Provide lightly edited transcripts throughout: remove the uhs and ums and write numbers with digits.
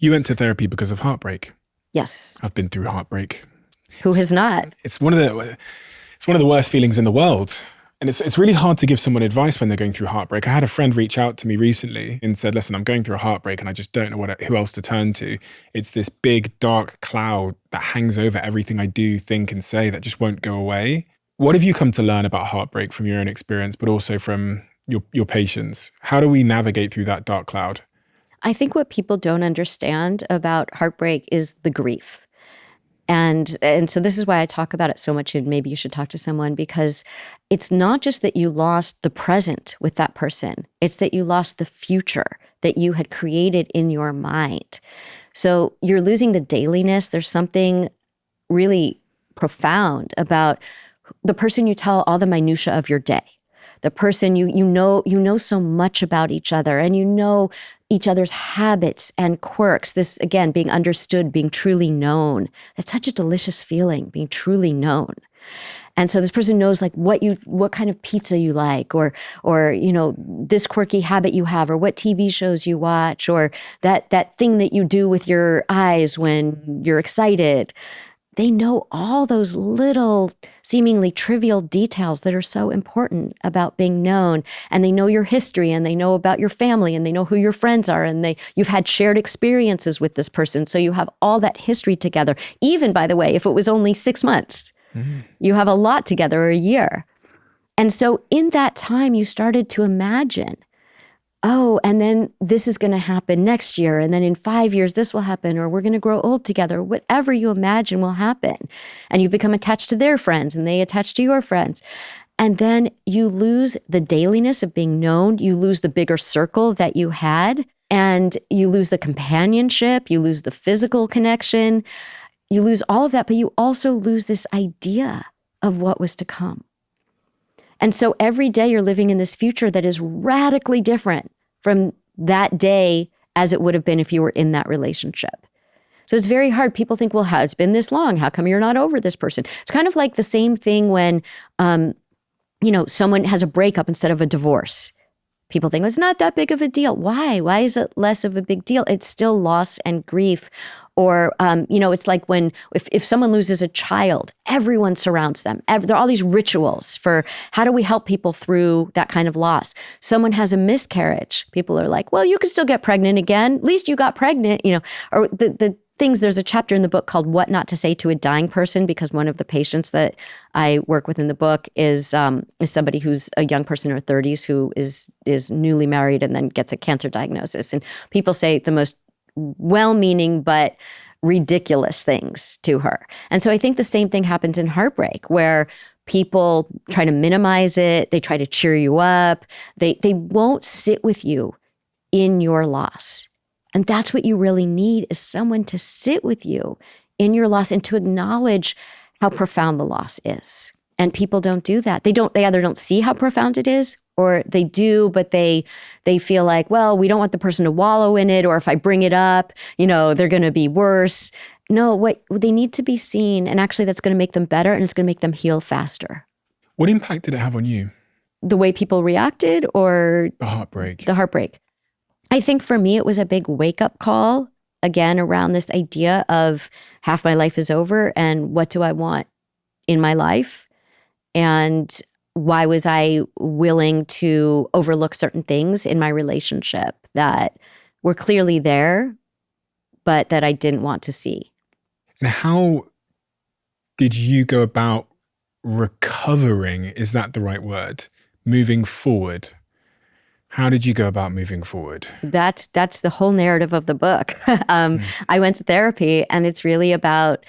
You went to therapy because of heartbreak. Yes. I've been through heartbreak. Who has not? It's one of the worst feelings in the world. And it's really hard to give someone advice when they're going through heartbreak. I had a friend reach out to me recently and said, listen, I'm going through a heartbreak and I just don't know who else to turn to. It's this big dark cloud that hangs over everything I do, think and say that just won't go away. What have you come to learn about heartbreak from your own experience, but also from your patients? How do we navigate through that dark cloud? I think what people don't understand about heartbreak is the grief. And so this is why I talk about it so much, and maybe you should talk to someone, because it's not just that you lost the present with that person. It's that you lost the future that you had created in your mind. So you're losing the dailiness. There's something really profound about the person you tell all the minutia of your day. The person you know so much about each other, and you know each other's habits and quirks. This, again, being understood, being truly known. That's such a delicious feeling, being truly known. And so this person knows like what kind of pizza you like, or this quirky habit you have, or what TV shows you watch, or that thing that you do with your eyes when you're excited. They know all those little, seemingly trivial details that are so important about being known. And they know your history, and they know about your family, and they know who your friends are, and you've had shared experiences with this person. So you have all that history together. Even, by the way, if it was only 6 months, you have a lot together, or a year. And so in that time, you started to imagine, oh, and then this is going to happen next year. And then in 5 years, this will happen, or we're going to grow old together. Whatever you imagine will happen. And you become attached to their friends, and they attach to your friends. And then you lose the dailiness of being known. You lose the bigger circle that you had, and you lose the companionship. You lose the physical connection. You lose all of that, but you also lose this idea of what was to come. And so every day you're living in this future that is radically different from that day as it would have been if you were in that relationship. So it's very hard. People think, well, it's been this long. How come you're not over this person? It's kind of like the same thing when, someone has a breakup instead of a divorce. People think, well, it's not that big of a deal. Why? Why is it less of a big deal? It's still loss and grief. Or, it's like if someone loses a child, everyone surrounds them. There are all these rituals for how do we help people through that kind of loss. Someone has a miscarriage. People are like, well, you can still get pregnant again. At least you got pregnant, or the things. There's a chapter in the book called What Not to Say to a Dying Person, because one of the patients that I work with in the book is somebody who's a young person in her 30s who is newly married and then gets a cancer diagnosis. And people say the most well-meaning but ridiculous things to her. And so I think the same thing happens in heartbreak, where people try to minimize it. They try to cheer you up. They won't sit with you in your loss. And that's what you really need, is someone to sit with you in your loss and to acknowledge how profound the loss is. And people don't do that. They either don't see how profound it is, or they do, but they feel like, well, we don't want the person to wallow in it, or if I bring it up, they're going to be worse. No, they need to be seen, and actually that's going to make them better, and it's going to make them heal faster. What impact did it have on you? The way people reacted, or the heartbreak? The heartbreak. I think for me, it was a big wake-up call, again, around this idea of half my life is over, and what do I want in my life? And why was I willing to overlook certain things in my relationship that were clearly there, but that I didn't want to see? And how did you go about recovering? Is that the right word? Moving forward? How did you go about moving forward? That's the whole narrative of the book. I went to therapy, and it's really about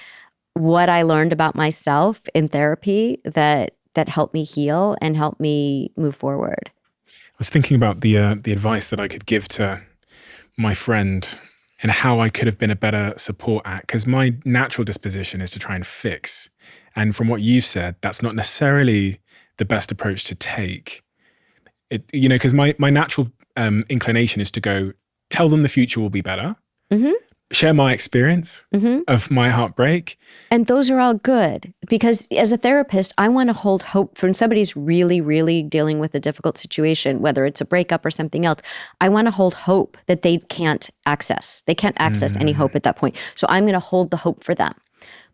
what I learned about myself in therapy that helped me heal and helped me move forward. I was thinking about the advice that I could give to my friend and how I could have been a better support act, because my natural disposition is to try and fix. And from what you've said, that's not necessarily the best approach to take. Because my natural inclination is to go, tell them the future will be better. Mm-hmm. share my experience of my heartbreak. And those are all good, because as a therapist, I want to hold hope for when somebody's really, really dealing with a difficult situation, whether it's a breakup or something else. I want to hold hope that they can't access. They can't access any hope at that point. So I'm going to hold the hope for them.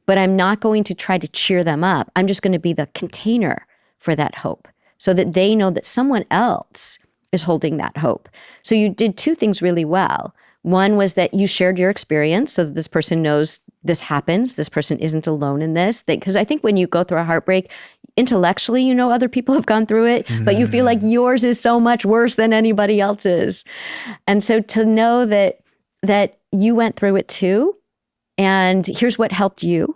But I'm not going to try to cheer them up. I'm just going to be the container for that hope so that they know that someone else is holding that hope. So you did two things really well. One was that you shared your experience so that this person knows this happens. This person isn't alone in this. Because I think when you go through a heartbreak, intellectually, you know other people have gone through it, but you feel like yours is so much worse than anybody else's. And so to know that you went through it too, and here's what helped you.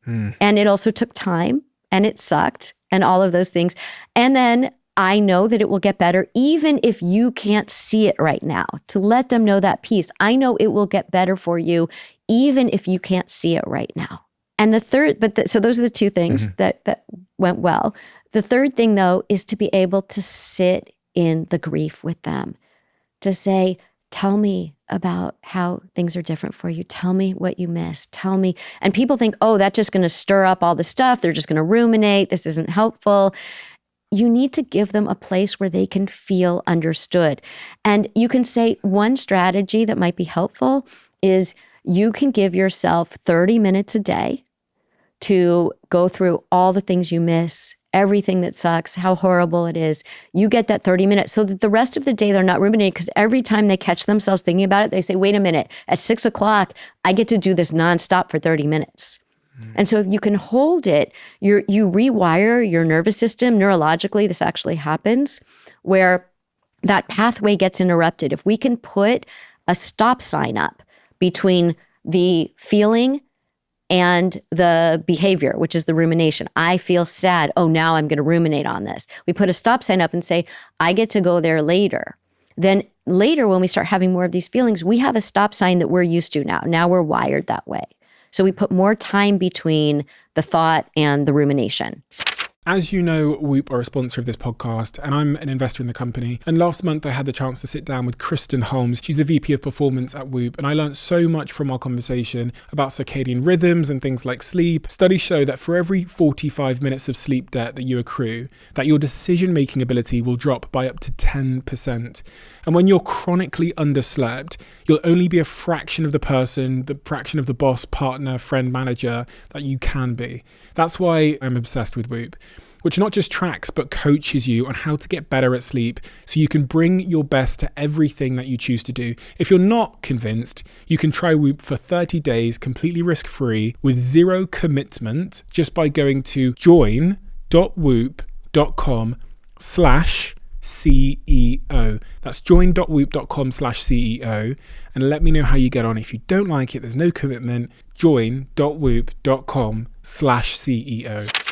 And it also took time, and it sucked, and all of those things. And then I know that it will get better, even if you can't see it right now, to let them know that piece. I know it will get better for you, even if you can't see it right now. And the third, so those are the two things that went well. The third thing, though, is to be able to sit in the grief with them, to say, tell me about how things are different for you. Tell me what you miss. Tell me. And people think, oh, that's just going to stir up all the stuff. They're just going to ruminate. This isn't helpful. You need to give them a place where they can feel understood. And you can say one strategy that might be helpful is you can give yourself 30 minutes a day to go through all the things you miss, everything that sucks, how horrible it is. You get that 30 minutes so that the rest of the day they're not ruminating, because every time they catch themselves thinking about it, they say, wait a minute, at 6 o'clock, I get to do this nonstop for 30 minutes. And so if you can hold it, you rewire your nervous system neurologically. This actually happens where that pathway gets interrupted. If we can put a stop sign up between the feeling and the behavior, which is the rumination. I feel sad. Oh, now I'm going to ruminate on this. We put a stop sign up and say, I get to go there later. Then later, when we start having more of these feelings, we have a stop sign that we're used to now. Now we're wired that way. So we put more time between the thought and the rumination. As you know, Whoop are a sponsor of this podcast, and I'm an investor in the company. And last month, I had the chance to sit down with Kristen Holmes. She's the VP of Performance at Whoop, and I learned so much from our conversation about circadian rhythms and things like sleep. Studies show that for every 45 minutes of sleep debt that you accrue, that your decision-making ability will drop by up to 10%. And when you're chronically underslept, you'll only be a fraction of the person, the fraction of the boss, partner, friend, manager that you can be. That's why I'm obsessed with Whoop, which not just tracks, but coaches you on how to get better at sleep so you can bring your best to everything that you choose to do. If you're not convinced, you can try Whoop for 30 days completely risk-free with zero commitment just by going to join.whoop.com/CEO. That's join.whoop.com/CEO, and let me know how you get on. If you don't like it, there's no commitment. Join.whoop.com/CEO.